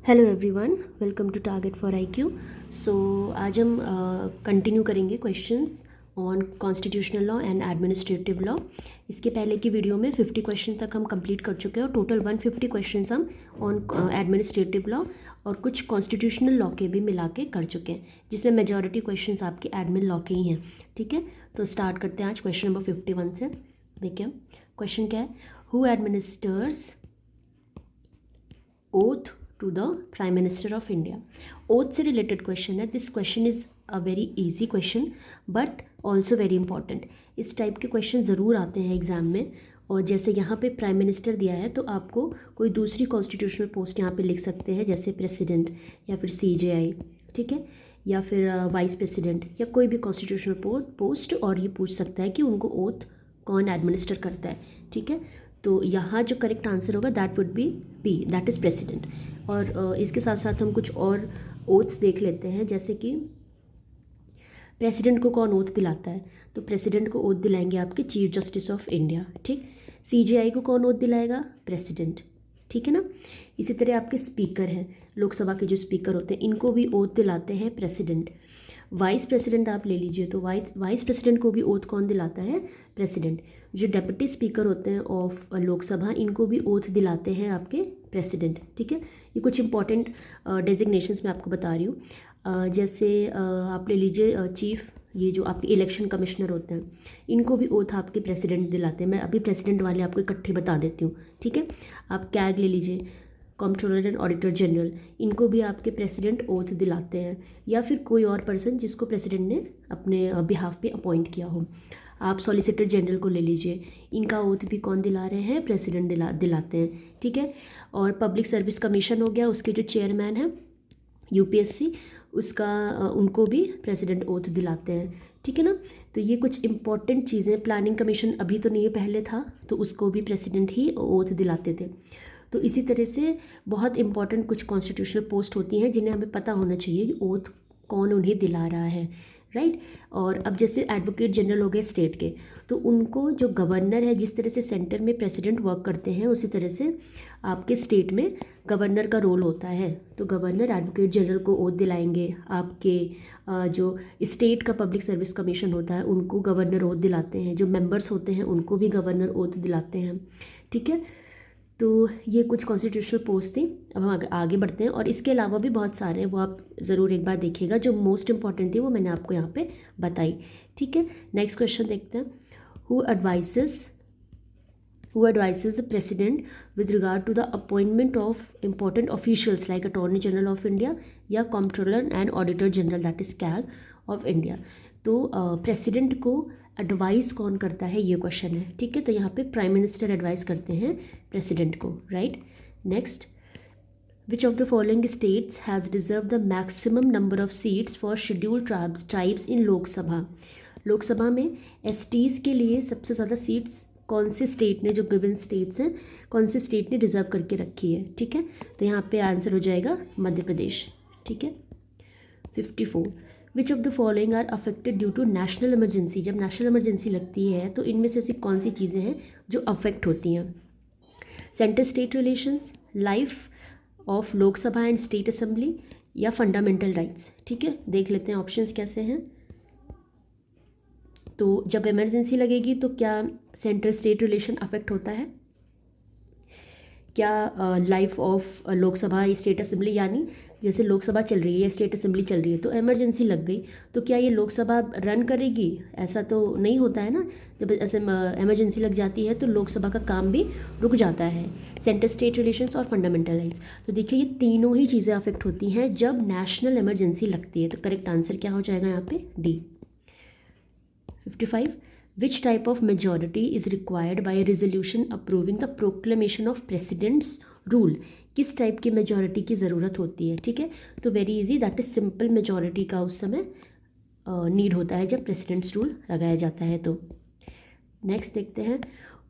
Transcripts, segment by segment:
Hello everyone, welcome to target for IQ. So आज हम continue करेंगे questions on constitutional law and administrative law. इसके पहले की वीडियो में 50 क्वेश्चन तक हम कंप्लीट कर चुके हैं और टोटल 150 क्वेश्चंस हम ऑन एडमिनिस्ट्रेटिव लॉ और कुछ कॉन्स्टिट्यूशनल लॉ के भी मिला के कर चुके हैं, जिसमें मेजॉरिटी क्वेश्चंस आपके एडमिन लॉ के ही हैं। ठीक है, तो स्टार्ट करते हैं आज क्वेश्चन नंबर 51 से। देखिए क्वेश्चन क्या है, who administers oath to the prime minister of India. Oath से रिलेटेड क्वेश्चन है। This question is a very easy question but also very important. इस टाइप के क्वेश्चन ज़रूर आते हैं एग्जाम में। और जैसे यहाँ पे प्राइम मिनिस्टर दिया है तो आपको कोई दूसरी कॉन्स्टिट्यूशनल पोस्ट यहाँ पे लिख सकते हैं, जैसे प्रेसिडेंट या फिर CJI, ठीक है, या फिर वाइस प्रेसिडेंट या कोई भी कॉन्स्टिट्यूशनल पोस्ट। और ये पूछ सकता है कि उनको ओथ कौन एडमिनिस्टर करता है। ठीक है, तो यहाँ जो करेक्ट आंसर होगा that would be b, that is president. और इसके साथ साथ हम कुछ और ओथ्स देख लेते हैं, जैसे कि प्रेसिडेंट को कौन ओथ दिलाता है। तो प्रेसिडेंट को ओथ दिलाएंगे आपके चीफ जस्टिस ऑफ इंडिया। ठीक, CJI को कौन ओथ दिलाएगा, प्रेसिडेंट। ठीक है ना। इसी तरह आपके स्पीकर हैं, लोकसभा के जो स्पीकर होते हैं, इनको भी ओथ दिलाते हैं प्रेसिडेंट। वाइस प्रेसिडेंट आप ले लीजिए तो वाइस प्रेसिडेंट को भी ओथ कौन दिलाता है, प्रेसिडेंट। जो डेप्यूटी स्पीकर होते हैं ऑफ लोकसभा, इनको भी ओथ दिलाते हैं आपके प्रेसिडेंट। ठीक है, ये कुछ इंपॉर्टेंट डेजिग्नेशंस मैं आपको बता रही हूँ। जैसे आप ले लीजिए चीफ, ये जो आपके इलेक्शन कमिश्नर होते हैं, इनको भी ओथ आपके प्रेसिडेंट दिलाते हैं। मैं अभी प्रेसिडेंट वाले आपको इकट्ठे बता देती हूँ। ठीक है, आप कैग ले लीजिए, कंट्रोलर एंड ऑडिटर जनरल, इनको भी आपके प्रेसिडेंट ओथ दिलाते हैं, या फिर कोई और पर्सन जिसको प्रेसिडेंट ने अपने बिहाफ पे अपॉइंट किया हो। आप सॉलिसिटर जनरल को ले लीजिए, इनका ओथ भी कौन दिला रहे हैं, प्रेसिडेंट दिलाते हैं। ठीक है, और पब्लिक सर्विस कमीशन हो गया, उसके जो चेयरमैन हैं UPSC, उसका उनको भी प्रेसिडेंट ओथ दिलाते हैं। ठीक है ना। तो ये कुछ इंपॉर्टेंट चीज़ें। प्लानिंग कमीशन अभी तो नहीं, पहले था, तो उसको भी प्रेसिडेंट ही ओथ दिलाते थे। तो इसी तरह से बहुत इंपॉर्टेंट कुछ कॉन्स्टिट्यूशनल पोस्ट होती हैं जिन्हें हमें पता होना चाहिए कि ओथ कौन उन्हें दिला रहा है, राइट। और अब जैसे एडवोकेट जनरल हो गए स्टेट के, तो उनको जो गवर्नर है, जिस तरह से सेंटर में प्रेसिडेंट वर्क करते हैं, उसी तरह से आपके स्टेट में गवर्नर का रोल होता है। तो गवर्नर एडवोकेट जनरल को ओथ दिलाएंगे। आपके जो स्टेट का पब्लिक सर्विस कमीशन होता है, उनको गवर्नर ओथ दिलाते हैं। जो मेंबर्स होते हैं उनको भी गवर्नर ओथ दिलाते हैं। ठीक है, तो ये कुछ कॉन्स्टिट्यूशनल पोस्ट थी। अब हम आगे बढ़ते हैं, और इसके अलावा भी बहुत सारे हैं, वो आप ज़रूर एक बार देखिएगा। जो मोस्ट इंपॉर्टेंट थी वो मैंने आपको यहाँ पे बताई। ठीक है, नेक्स्ट क्वेश्चन देखते हैं। Who advises the president with regard to the appointment of important officials like attorney general of India या controller and auditor general, that is CAG of India. तो प्रेसिडेंट को एडवाइस कौन करता है, ये क्वेश्चन है। ठीक है, तो यहाँ पे प्राइम मिनिस्टर एडवाइस करते हैं प्रेसिडेंट को, right. Next, which of the following states has reserve the maximum number of seats for scheduled tribes in Lok Sabha. Lok Sabha में STs के लिए सबसे ज़्यादा सीट्स कौन से स्टेट ने, जो गिवन स्टेट्स हैं, कौन से स्टेट ने रिजर्व करके रखी है। ठीक है, तो यहाँ पे आंसर हो जाएगा मध्य प्रदेश। ठीक है, 54, which of the following are affected due to national emergency. जब नेशनल इमरजेंसी लगती है तो इनमें से ऐसी कौन सी चीज़ें हैं जो अफेक्ट होती हैं। Centre state relations, life of Lok Sabha and state assembly, या फंडामेंटल राइट्स। ठीक है, देख लेते हैं ऑप्शंस कैसे हैं। तो जब इमरजेंसी लगेगी तो क्या सेंटर स्टेट रिलेशन अफेक्ट होता है, क्या life of Lok Sabha state assembly, यानी जैसे लोकसभा चल रही है या स्टेट असेंबली चल रही है तो इमरजेंसी लग गई, तो क्या ये लोकसभा रन करेगी, ऐसा तो नहीं होता है ना। जब ऐसे इमरजेंसी लग जाती है तो लोकसभा का काम भी रुक जाता है। सेंटर स्टेट रिलेशंस और फंडामेंटल राइट्स, तो देखिए ये तीनों ही चीज़ें अफेक्ट होती हैं जब नेशनल इमरजेंसी लगती है। तो करेक्ट आंसर क्या हो जाएगा यहाँ पे, D। 55, which type of majority is required by a resolution approving the proclamation of president's rule। किस टाइप की मेजॉरिटी की ज़रूरत होती है। ठीक है, तो very easy, that is simple majority का उस समय नीड होता है जब प्रेसिडेंट्स रूल लगाया जाता है। तो नेक्स्ट देखते हैं,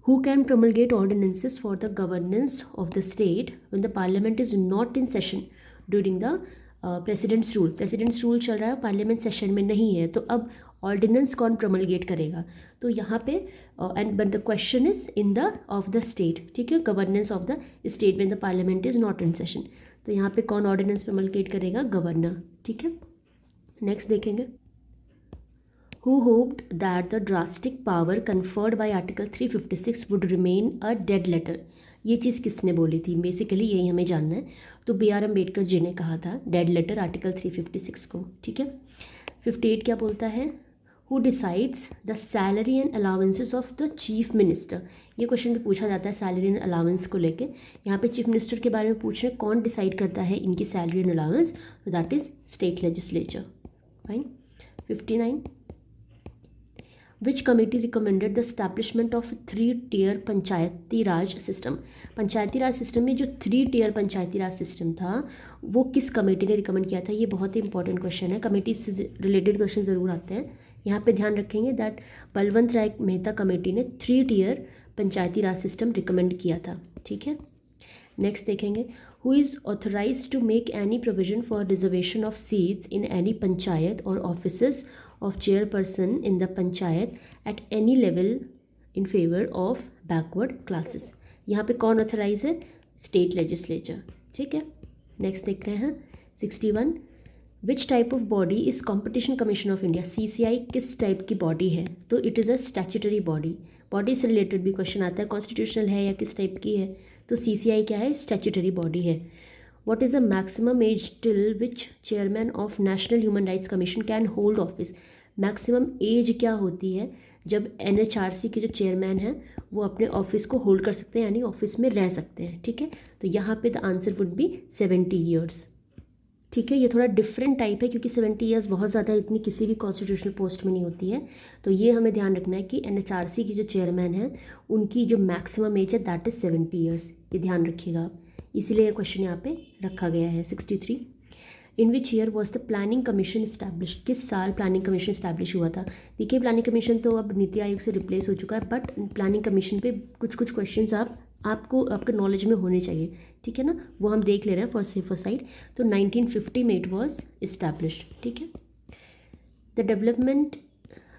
who can promulgate ordinances for the governance of the state when the parliament is not in session during the presidents rule चल रहा है, पार्लियामेंट सेशन में नहीं है, तो अब ऑर्डिनेंस कौन प्रोमलगेट करेगा? तो यहाँ पे and but the question is in the of the state, ठीक है, governance of the state when the parliament is not in session. तो यहाँ पे कौन ऑर्डिनेंस प्रोमलगेट करेगा? गवर्नर, ठीक है। नेक्स्ट देखेंगे, who hoped that the drastic power conferred by Article 356 would remain a dead letter। ये चीज़ किसने बोली थी? बेसिकली यही हमें जानना है। तो B.R. अम्बेडकर जी ने कहा था डेड लेटर आर्टिकल 356 को, ठीक है। 58 क्या बोलता है? Who decides the salary and allowances of the chief minister. ये क्वेश्चन भी पूछा जाता है सैलरी एंड अलाउंस को लेके। यहाँ पे चीफ मिनिस्टर के बारे में पूछ रहे हैं, कौन डिसाइड करता है इनकी सैलरी एंड अलाउंस? तो that is state legislature, fine. 59, which committee recommended the establishment of 3-tier Panchayati Raj system. Panchayati Raj system में जो 3-tier पंचायती राज सिस्टम था वो किस कमेटी ने रिकमेंड किया था? ये बहुत ही इंपॉर्टेंट क्वेश्चन है, कमेटी से रिलेटेड क्वेश्चन ज़रूर आते हैं। यहाँ पे ध्यान रखेंगे दैट बलवंत राय मेहता कमेटी ने 3-tier पंचायती राज सिस्टम रिकमेंड किया था, ठीक है। नेक्स्ट देखेंगे, who is authorise to make any provision for reservation of seats in any panchayat और offices of chairperson in the panchayat at any level in favor of backward classes। यहाँ पे कौन authorise है? स्टेट लेजिस्लेचर, ठीक है। Next देख रहे हैं 61, which type of body is competition commission of India. CCI किस टाइप की बॉडी है? तो it is a statutory body. Body से रिलेटेड भी क्वेश्चन आता है, कॉन्स्टिट्यूशनल है या किस टाइप की है? तो CCI क्या है? स्टैट्यूटरी बॉडी है। What is the maximum age till which chairman of National Human Rights Commission can hold office? Maximum age क्या होती है जब NHRC के जो चेयरमैन हैं वो अपने ऑफिस को होल्ड कर सकते हैं, यानी ऑफिस में रह सकते हैं, ठीक है। तो यहाँ पे the answer would be 70 years, ठीक है। ये थोड़ा डिफरेंट टाइप है क्योंकि 70 ईयर्स बहुत ज़्यादा इतनी किसी भी कॉन्स्टिट्यूशनल पोस्ट में नहीं होती है। तो ये हमें ध्यान रखना है कि NHRC के जो चेयरमैन हैं उनकी जो मैक्सिमम एज है दैट इज़ 70 ईयर्स, ये ध्यान रखिएगा आप, इसीलिए क्वेश्चन यहाँ पे रखा गया है। 63, in which year was the planning commission establish. किस साल प्लानिंग कमीशन इस्टेब्लिश हुआ था? देखिए प्लानिंग कमीशन तो अब नीति आयोग से रिप्लेस हो चुका है, बट प्लानिंग कमीशन पे कुछ कुछ क्वेश्चंस आपको आपके नॉलेज में होने चाहिए, ठीक है ना, वो हम देख ले रहे हैं फॉर सेफर साइड। तो 1950 में इट वॉज इस्टेब्लिश्ड, ठीक है। The development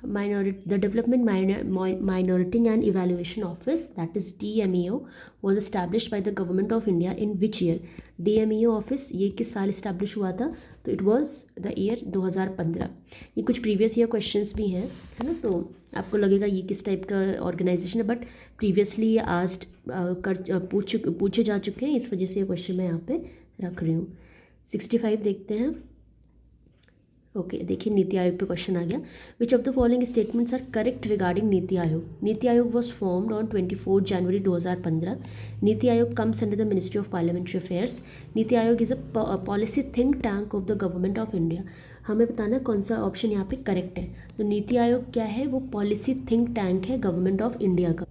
Minority and Evaluation Office, that is DMEO, was established by the Government of India in which year? DMEO office ये किस साल इस्टेब्लिश हुआ था? तो इट वाज द ईयर 2015। ये कुछ प्रीवियस ईयर क्वेश्चंस भी हैं, है ना, तो आपको लगेगा ये किस टाइप का ऑर्गेनाइजेशन है, बट प्रीवियसली ये आस्ट पूछे जा चुके हैं, इस वजह से ये क्वेश्चन मैं यहाँ पे रख रही हूँ। 65 देखते हैं। ओके देखिए नीति आयोग पे क्वेश्चन आ गया। Which of the following statements are correct regarding Niti Aayog. NITI Aayog was formed on 24 January 2015। NITI Aayog comes under the ministry of parliamentary affairs. NITI Aayog is a policy think tank of the government of India. हमें बताना कौन सा option यहाँ पे correct है। तो नीति आयोग क्या है? वो पॉलिसी थिंक टैंक है गवर्नमेंट ऑफ इंडिया का।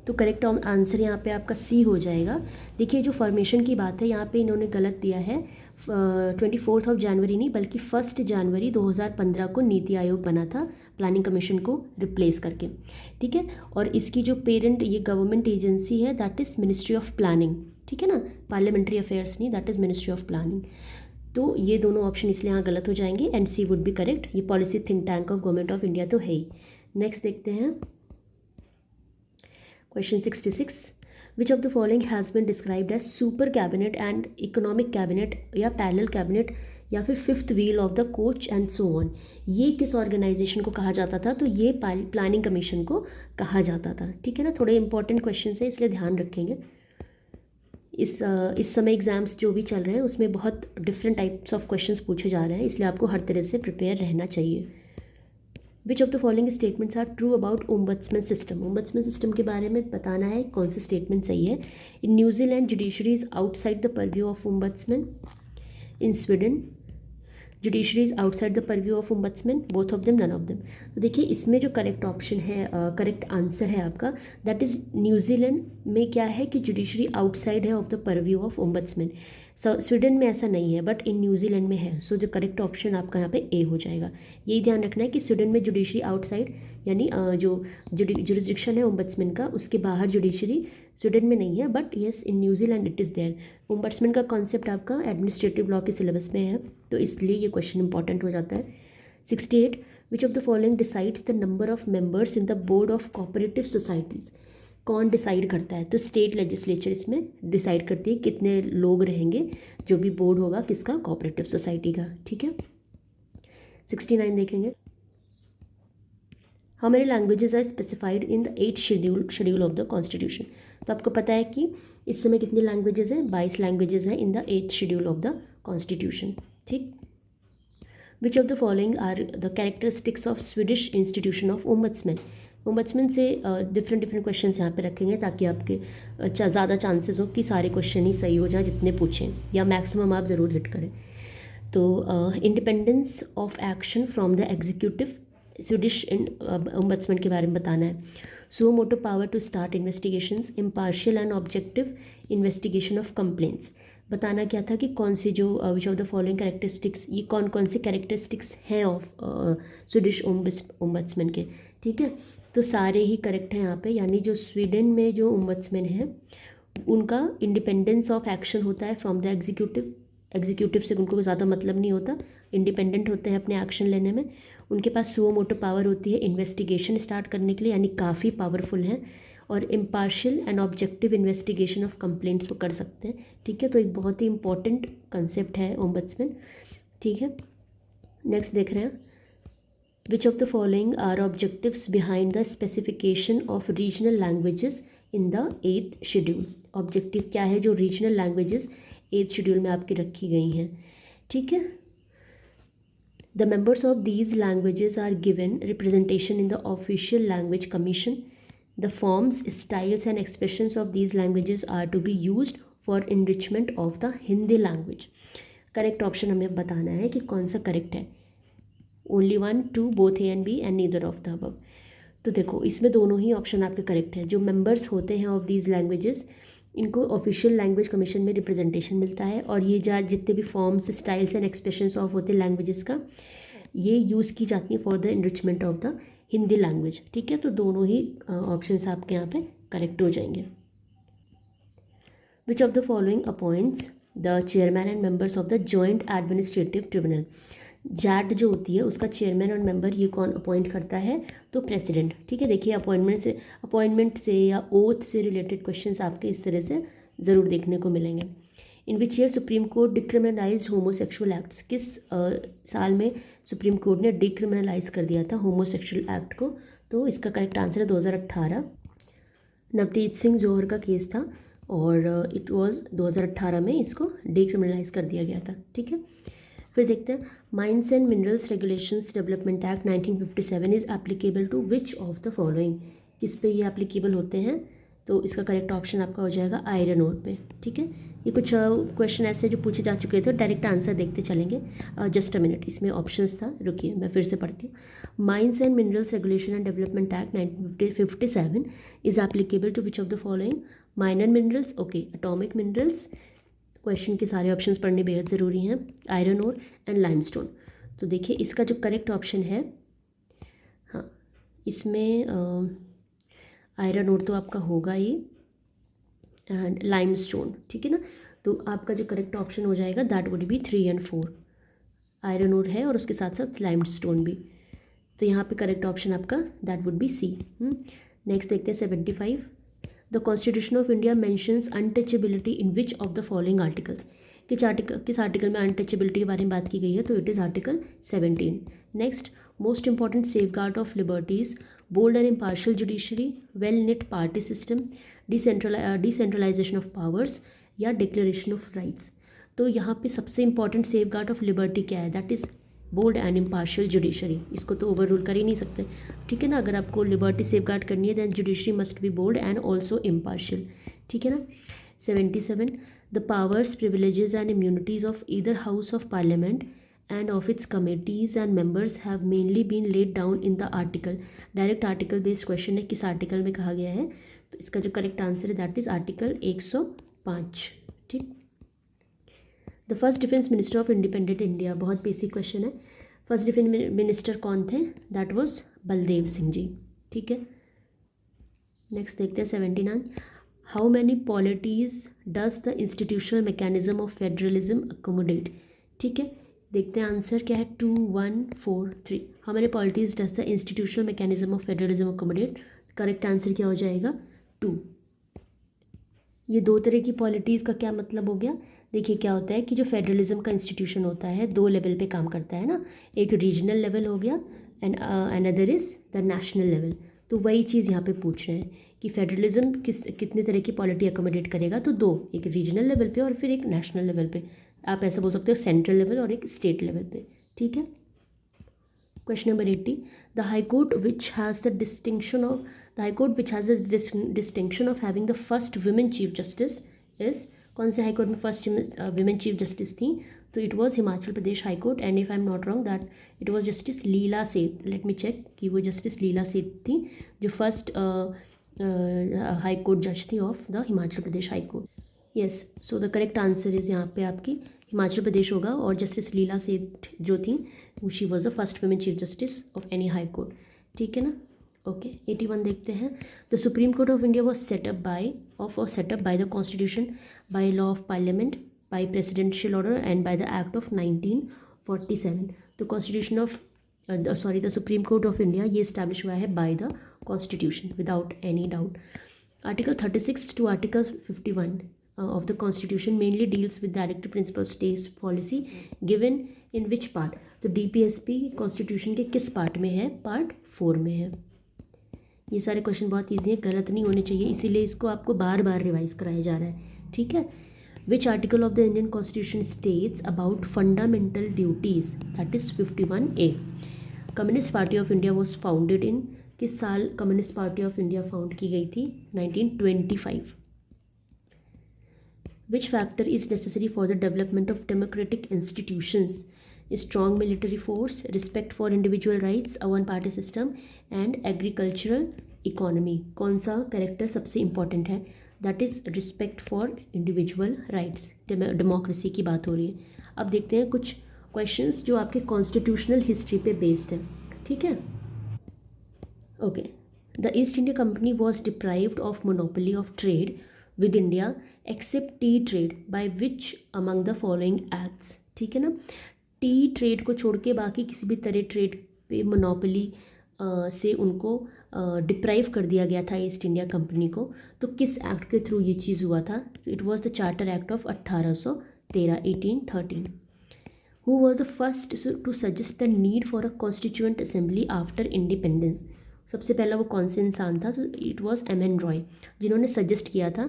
तो करेक्ट आंसर यहाँ पे आपका सी हो जाएगा। देखिए जो फॉर्मेशन की बात है यहाँ पे इन्होंने गलत दिया है। 24 जनवरी नहीं बल्कि 1 जनवरी 2015 को नीति आयोग बना था प्लानिंग कमीशन को रिप्लेस करके, ठीक है। और इसकी जो पेरेंट ये गवर्नमेंट एजेंसी है that is ministry of planning, ठीक है ना, पार्लियामेंट्री अफेयर्स नहीं, that is ministry of planning. तो ये दोनों ऑप्शन इसलिए यहाँ गलत हो जाएंगे and c would be correct. ये policy think tank of government of India तो है ही। नेक्स्ट देखते हैं question 66। Which of the following has been described as super cabinet and economic cabinet या पैरेलल कैबिनेट या फिर fifth wheel of the coach and so on. ये किस ऑर्गेनाइजेशन को कहा जाता था? तो ये प्लानिंग कमीशन को कहा जाता था, ठीक है ना। थोड़े इंपॉर्टेंट क्वेश्चन है इसलिए ध्यान रखेंगे। इस समय एग्जाम्स जो भी चल रहे हैं उसमें बहुत डिफरेंट टाइप्स ऑफ क्वेश्चंस पूछे जा रहे हैं, इसलिए आपको हर तरह से प्रिपेयर रहना चाहिए। Which of the following statements are true about ombudsman system. Ombudsman system के बारे में बताना है कौन सा स्टेटमेंट सही है। In New Zealand judiciary is outside the purview of ombudsman. In Sweden judiciary is outside the purview of ombudsman. Both of them, none of them. तो देखिए इसमें जो करेक्ट ऑप्शन है, करेक्ट आंसर है आपका दैट इज़ न्यूजीलैंड में क्या है कि जुडिशरी आउटसाइड है of the purview of ombudsman. Sweden में ऐसा नहीं है बट इन न्यूजीलैंड में है। सो जो करेक्ट ऑप्शन आपका यहाँ पे ए हो जाएगा। यही ध्यान रखना है कि स्वीडन में जुडिशरी आउटसाइड यानी जो जुरिस्डिक्शन है ओम्बड्समैन का, उसके बाहर जुडिशरी स्वीडन में नहीं है, but yes in New Zealand it is there. Ombudsman का कॉन्सेप्ट आपका एडमिनिस्ट्रेटिव लॉ के सिलेबस में है, तो इसलिए ये क्वेश्चन इंपॉर्टेंट हो जाता है। 68 विच of the following decides the number of members in the board of cooperative societies. कौन डिसाइड करता है? तो स्टेट लेजिस्लेचर इसमें डिसाइड करती है कितने लोग रहेंगे जो भी बोर्ड होगा किसका, कोऑपरेटिव सोसाइटी का। ठीक है, 69 देखेंगे। How many languages are specified in the 8th schedule of the constitution. तो आपको पता है कि इस समय कितनी लैंग्वेजेस हैं, 22 लैंग्वेजेस हैं in the 8th schedule of the constitution. ठीक, which of the following are the characteristics of Swedish institution of ombudsman. Ombudsman से डिफरेंट क्वेश्चन यहाँ पे रखेंगे ताकि आपके ज़्यादा चांसेस हो कि सारे क्वेश्चन ही सही हो जाए जितने पूछें, या मैक्सिमम आप ज़रूर हिट करें। तो independence of action from the executive, Swedish ombudsman के बारे में बताना है। Suo motu power to start investigations, impartial and objective investigation of complaints. बताना क्या था कि कौन सी जो which of the following characteristics, ये कौन कौन से कैरेक्टरिस्टिक्स हैं ऑफ स्वीडिश ओम्बड्समैन के। ठीक है, तो सारे ही करेक्ट हैं यहाँ पे, यानी जो स्वीडन में जो ओम्बड्समैन है उनका इंडिपेंडेंस ऑफ एक्शन होता है फ्रॉम द एग्जीक्यूटिव से उनको ज़्यादा मतलब नहीं होता, इंडिपेंडेंट होते हैं अपने एक्शन लेने में। उनके पास सुओ मोटो पावर होती है इन्वेस्टिगेशन स्टार्ट करने के लिए, यानी काफ़ी पावरफुल हैं, और impartial and objective investigation of complaints वो कर सकते हैं। ठीक है, तो एक बहुत ही इंपॉर्टेंट कंसेप्ट है ओम्बड्समैन। ठीक है, नेक्स्ट देख रहे हैं। Which of the following are objectives behind the specification of regional languages in the 8th schedule. Objective क्या है जो रीजनल लैंग्वेजेस 8th शेड्यूल में आपकी रखी गई हैं। ठीक है, the members of these languages are given representation in the official language commission. The forms, styles and expressions of these languages are to be used for enrichment of the Hindi language. Correct option हमें बताना है कि कौन सा correct है। Only 1, 2, both a and b and neither of the above. तो देखो इसमें दोनों ही ऑप्शन आपके करेक्ट है। जो मेंबर्स होते हैं ऑफ दीज लैंग्वेजेस, इनको ऑफिशियल लैंग्वेज कमीशन में रिप्रेजेंटेशन मिलता है, और ये जितने भी forms, styles and expressions of होते हैं लैंग्वेजेस का, ये यूज़ की जाती है for the enrichment of the Hindi language. ठीक है, तो दोनों ही ऑप्शंस आपके यहाँ पे करेक्ट हो जाएंगे। Which of the following appoints the chairman and members of the joint administrative tribunal. जैट जो होती है उसका चेयरमैन और मेंबर ये कौन अपॉइंट करता है? तो प्रेसिडेंट। ठीक है, देखिए अपॉइंटमेंट से या ओथ से रिलेटेड क्वेश्चंस आपके इस तरह से ज़रूर देखने को मिलेंगे। In which year supreme court decriminalised homosexual acts. किस साल में सुप्रीम कोर्ट ने डिक्रिमिनलाइज कर दिया था होमोसेक्सुअल एक्ट को? तो इसका करेक्ट आंसर है 2018। नवदीप सिंह जौहर का केस था, और इट वाज 2018 में इसको डिक्रिमिनलाइज कर दिया गया था। ठीक है, फिर देखते हैं। Mines and minerals regulations development act 1957 is applicable to which of the following. किस पे ये एप्लीकेबल होते हैं? तो इसका करेक्ट ऑप्शन आपका हो जाएगा आयरन ओर पे। ठीक है, ये कुछ क्वेश्चन ऐसे जो पूछे जा चुके थे, डायरेक्ट आंसर देखते चलेंगे। जस्ट अ मिनट, इसमें ऑप्शंस था, रुकिए मैं फिर से पढ़ती हूँ। Mines and minerals regulation and development act 1957 is applicable to which of the following. Minor minerals, okay, atomic minerals, question के सारे ऑप्शंस पढ़ने बेहद ज़रूरी हैं, आयरन ओर एंड लाइमस्टोन। तो देखिए इसका जो करेक्ट ऑप्शन है, हाँ इसमें आयरन ओर तो आपका होगा ही, एंड लाइमस्टोन। ठीक है ना, तो आपका जो करेक्ट ऑप्शन हो जाएगा दैट वुड बी 3 और 4। आयरन ओर है और उसके साथ साथ लाइमस्टोन भी, तो यहाँ पे करेक्ट ऑप्शन आपका that would be c. Next देखते हैं 75। The constitution of India mentions untouchability in which of the following articles. किस आर्टिकल में अनटचेबिलिटी के बारे में बात की गई है? तो it is article 17। Next, most important safeguard of liberties, bold and impartial judiciary, well knit party system, decentralisation of powers, या डिक्लेरेशन ऑफ राइट्स। तो यहाँ पे सबसे इंपॉर्टेंट सेफगार्ड ऑफ लिबर्टी क्या है? That is bold and impartial judiciary. इसको तो over rule कर ही नहीं सकते। ठीक है ना, अगर आपको लिबर्टी सेफगार्ड करनी है than judiciary must be bold and also impartial. ठीक है ना। 77, the powers, privileges and immunities of either house of parliament and of its committees and members have mainly been laid down in the article। Direct article based question है, किस article में कहा गया है? तो इसका जो करेक्ट आंसर है दैट इज आर्टिकल 105। ठीक। The first defence minister of independent India, बहुत बेसिक क्वेश्चन है। फर्स्ट डिफेंस मिनिस्टर कौन थे? That was Baldev Singh ji. ठीक है, नेक्स्ट देखते हैं 79। How many पॉलिटीज does the institutional mechanism of federalism accommodate? ठीक है, देखते हैं आंसर क्या है। 2 1 4 3। How many पॉलिटीज does the institutional mechanism of federalism accommodate? Correct answer क्या हो जाएगा? 2। ये दो तरह की पॉलिटीज़ का क्या मतलब हो गया? देखिए क्या होता है कि जो फेडरलिज्म का इंस्टीट्यूशन होता है दो लेवल पे काम करता है ना, एक रीजनल लेवल हो गया and another is the national level. तो वही चीज़ यहाँ पे पूछ रहे हैं कि फेडरलिज्म कितने तरह की पॉलिटी अकोमोडेट करेगा, तो दो, एक रीजनल लेवल पे और फिर एक नेशनल लेवल पे। आप ऐसा बोल सकते हो सेंट्रल लेवल और एक स्टेट लेवल पे। ठीक है, question number 80। The high court which has the distinction of the high court which has the distinction of having the first women chief justice is? कौन से हाई कोर्ट में first women chief justice थी? तो it was Himachal Pradesh high court and if I am not wrong that it was justice Leela Seth. Let me check कि वो justice Leela सेठ थी जो फर्स्ट हाई कोर्ट जज थी of the Himachal Pradesh high court. Yes, so the correct answer is यहाँ पे आपकी हिमाचल प्रदेश होगा और जस्टिस लीला सेठ जो थी she was the first women chief justice of any high court. ठीक है ना, ओके। 81 देखते हैं। The supreme court of India was set up by the constitution, by law of parliament, by presidential order and by the act of 1947। तो constitution of the supreme court of India ये establish हुआ है by the constitution without any doubt. Article 36 to article 51 of the constitution mainly deals with directive principal states policy given in which part? तो DPSP constitution के किस part में है? Part 4 में है। ये सारे क्वेश्चन बहुत ईजी है, गलत नहीं होने चाहिए, इसीलिए इसको आपको बार बार रिवाइज कराया जा रहा है। ठीक है, which article of the Indian constitution states about fundamental duties? That is 51A। Communist party of India was founded in? किस साल communist party of India found की गई थी? 1925। Which factor is necessary for the development of democratic institutions? A strong military force, respect for individual rights, a one-party system, and agricultural economy. कौन सा character सबसे important है? That is respect for individual rights. Democracy की बात हो रही है। अब देखते हैं कुछ क्वेश्चंस जो आपके कॉन्स्टिट्यूशनल हिस्ट्री पे बेस्ड है। ठीक है, okay. The east India company was deprived of monopoly of trade with India accept T trade by which among the following acts? ठीक है ना, टी ट्रेड को छोड़ के बाकी किसी भी तरह ट्रेड पे मोनोपोली से उनको डिप्राइव कर दिया गया था ईस्ट इंडिया कंपनी को। तो किस एक्ट के थ्रू ये चीज़ हुआ था? It was the charter act of 1813 1813। Who was the first to suggest the need for a constituent assembly after independence? सबसे पहला वो कौन से इंसान था? तो इट वॉज M.N. रॉय, जिन्होंने सजेस्ट किया था,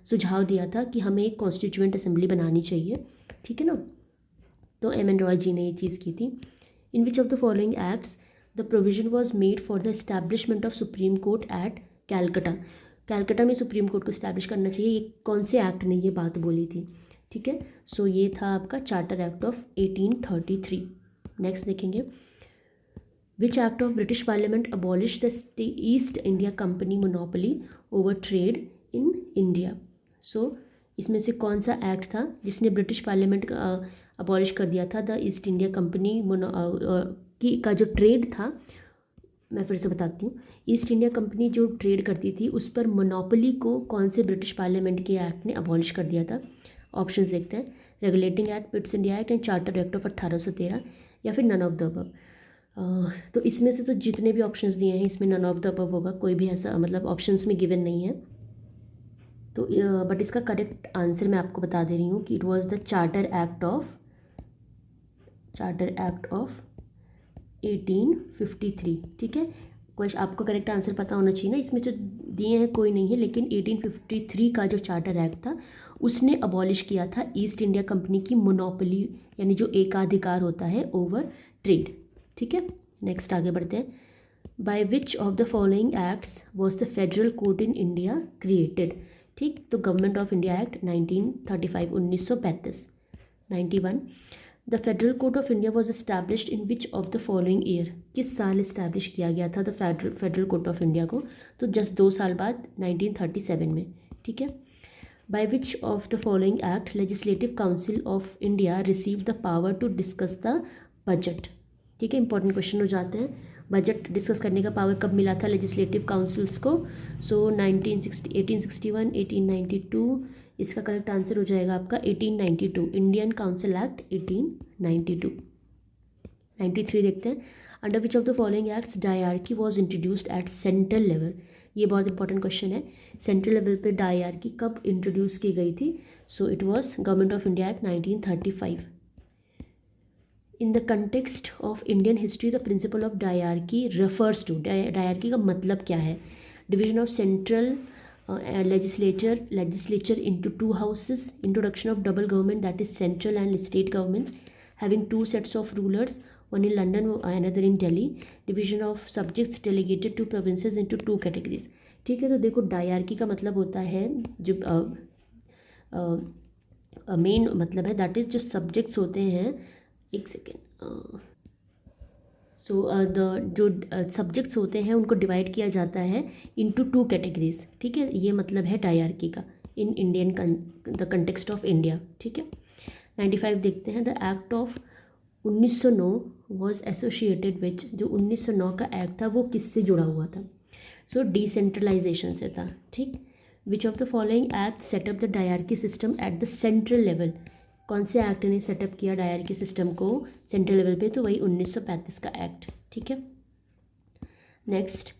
सुझाव दिया था कि हमें एक कॉन्स्टिट्यूएंट असेंबली बनानी चाहिए। ठीक है ना, तो M.N. रॉय जी ने ये चीज़ की थी। In which of the following acts the provision was made for the establishment of supreme court at Calcutta? Calcutta में सुप्रीम कोर्ट को इस्टेब्लिश करना चाहिए, ये कौन से एक्ट ने ये बात बोली थी? ठीक है, सो ये था आपका चार्टर एक्ट ऑफ 1833। नेक्स्ट देखेंगे, Which act of British Parliament abolished the East India Company monopoly over trade in India? So इसमें से कौन सा एक्ट था जिसने ब्रिटिश पार्लियामेंट अबॉलिश कर दिया था द ईस्ट इंडिया कंपनी का जो ट्रेड था? मैं फिर से बताती हूँ, ईस्ट इंडिया कंपनी जो ट्रेड करती थी उस पर मोनोपोली को कौन से ब्रिटिश पार्लियामेंट के एक्ट ने अबॉलिश कर दिया था? ऑप्शंस देखते हैं, regulating act, Pitt's India act and charter act of 1813, या फिर नन ऑफ द अबव। तो इसमें से तो जितने भी ऑप्शंस दिए हैं इसमें नन ऑफ द अबव होगा, कोई भी ऐसा मतलब ऑप्शंस में गिवन नहीं है। तो बट इसका करेक्ट आंसर मैं आपको बता दे रही हूँ कि it was the charter act of 1853। ठीक है, क्वेश्चन आपको करेक्ट आंसर पता होना चाहिए ना, इसमें जो दिए हैं कोई नहीं है, लेकिन 1853 का जो चार्टर एक्ट था उसने अबॉलिश किया था ईस्ट इंडिया कंपनी की मोनोपोली, यानी जो एकाधिकार होता है ओवर ट्रेड। ठीक है, नेक्स्ट आगे बढ़ते हैं। Bye which of the following acts was the federal court in India created? ठीक, तो government of India act 1935 1935। 91 the federal court of India was established in which of the following year? किस साल establish किया गया था the federal court of India को? तो just 2 साल बाद 1937 में। ठीक है, by which of the following act legislative council of India receive the power to discuss the budget. ठीक है, इंपॉर्टेंट क्वेश्चन हो जाते हैं। बजट डिस्कस करने का पावर कब मिला था लेजिस्लेटिव काउंसिल्स को? सो 1861, 1892। इसका करेक्ट आंसर हो जाएगा आपका 1892, इंडियन काउंसिल एक्ट 1892। 93 देखते हैं, under which of the following acts dyarchy was introduced at central level. ये बहुत इंपॉर्टेंट क्वेश्चन है, सेंट्रल लेवल पे डायरकी कब इंट्रोड्यूस की गई थी? So it was government of India act 1935। In the context of Indian history the principle of dyarchy refers to, dyarchy का मतलब क्या है? Division of central legislature into two houses, introduction of double government, that is central and state governments having two sets of rulers, one in London another in Delhi, division of subjects delegated to provinces into two categories। ठीक है, तो देखो dyarchy का मतलब होता है जो main मतलब है दैट इज़ जो सब्जेक्ट्स होते हैं, एक सेकेंड, सो जो सब्जेक्ट्स होते हैं उनको डिवाइड किया जाता है इनटू टू कैटेगरीज। ठीक है, ये मतलब है डायरकी का in Indian the context of India. ठीक है, 95 देखते हैं, the act of 1909 was associated which, जो 1909 का एक्ट था वो किससे जुड़ा हुआ था? सो डिसेंट्रलाइजेशन से था। ठीक, which of the following act setup the dyarchy system at the central level? कौन से एक्ट ने सेटअप किया डायरकी सिस्टम को सेंट्रल लेवल पे? तो वही 1935 का एक्ट। ठीक है, next,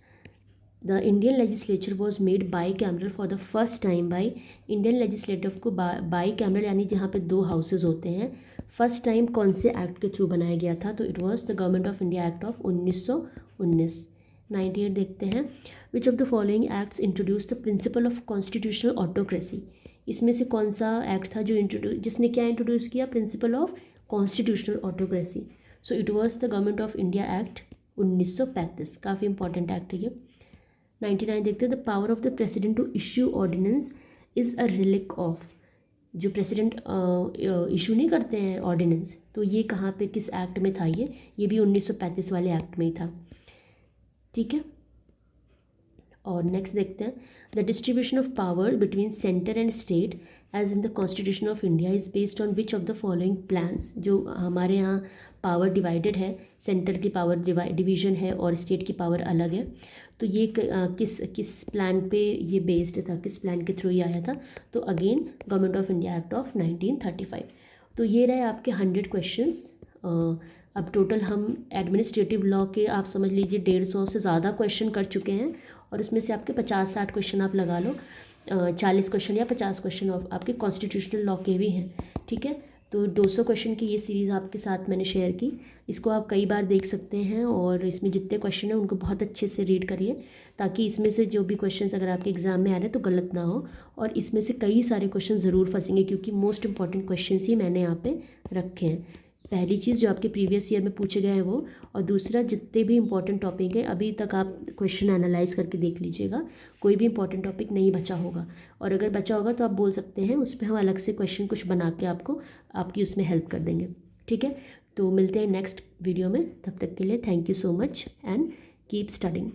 the Indian legislature was made by cameral for the first time by, Indian legislative को बाई कैमरल यानी जहाँ पे दो हाउसेज होते हैं, फर्स्ट टाइम कौन से एक्ट के थ्रू बनाया गया था? तो it was the government of India act of 1919। 98 देखते हैं, which of the following acts introduce the principle of constitutional autocracy? इसमें से कौन सा एक्ट था जो जिसने क्या इंट्रोड्यूस किया? Principle of constitutional autocracy. So it was the government of India act 1935। काफ़ी इंपॉर्टेंट एक्ट है ये। 99 देखते हैं, the power of the president to issue ordinance is a relic of, जो प्रेसिडेंट इशू नहीं करते हैं ऑर्डिनेंस, तो ये कहाँ पे किस एक्ट में था? ये भी 1935 वाले एक्ट में ही था। ठीक है, और नेक्स्ट देखते हैं, the distribution of power between centre and state as in the constitution of India is based on which of the following plans? जो हमारे यहाँ पावर डिवाइडेड है, सेंटर की पावर डिवीजन है और स्टेट की पावर अलग है, तो ये किस प्लान पे ये बेस्ड था, किस प्लान के थ्रू ये आया था? तो again government of India act of 1935। तो ये रहे आपके 100 क्वेश्चंस। अब टोटल हम एडमिनिस्ट्रेटिव लॉ के आप समझ लीजिए 150 से ज़्यादा क्वेश्चन कर चुके हैं, और उसमें से आपके 50-60 क्वेश्चन आप लगा लो, 40 क्वेश्चन या 50 क्वेश्चन आपके कॉन्स्टिट्यूशनल लॉ के भी हैं। ठीक है, तो 200 क्वेश्चन की ये सीरीज़ आपके साथ मैंने शेयर की, इसको आप कई बार देख सकते हैं, और इसमें जितने क्वेश्चन हैं उनको बहुत अच्छे से रीड करिए, ताकि इसमें से जो भी क्वेश्चंस अगर आपके एग्जाम में आ रहे हैं तो गलत ना हो, और इसमें से कई सारे क्वेश्चन ज़रूर फंसेंगे, क्योंकि मोस्ट इंपॉर्टेंट क्वेश्चन ही मैंने यहाँ पे रखे हैं। पहली चीज़ जो आपके प्रीवियस ईयर में पूछे गए हैं वो, और दूसरा जितने भी इंपॉर्टेंट टॉपिक है अभी तक आप क्वेश्चन एनालाइज करके देख लीजिएगा, कोई भी इंपॉर्टेंट टॉपिक नहीं बचा होगा, और अगर बचा होगा तो आप बोल सकते हैं, उस पर हम अलग से क्वेश्चन कुछ बना के आपको आपकी उसमें हेल्प कर देंगे। ठीक है, तो मिलते हैं नेक्स्ट वीडियो में, तब तक के लिए thank you so much and keep studying.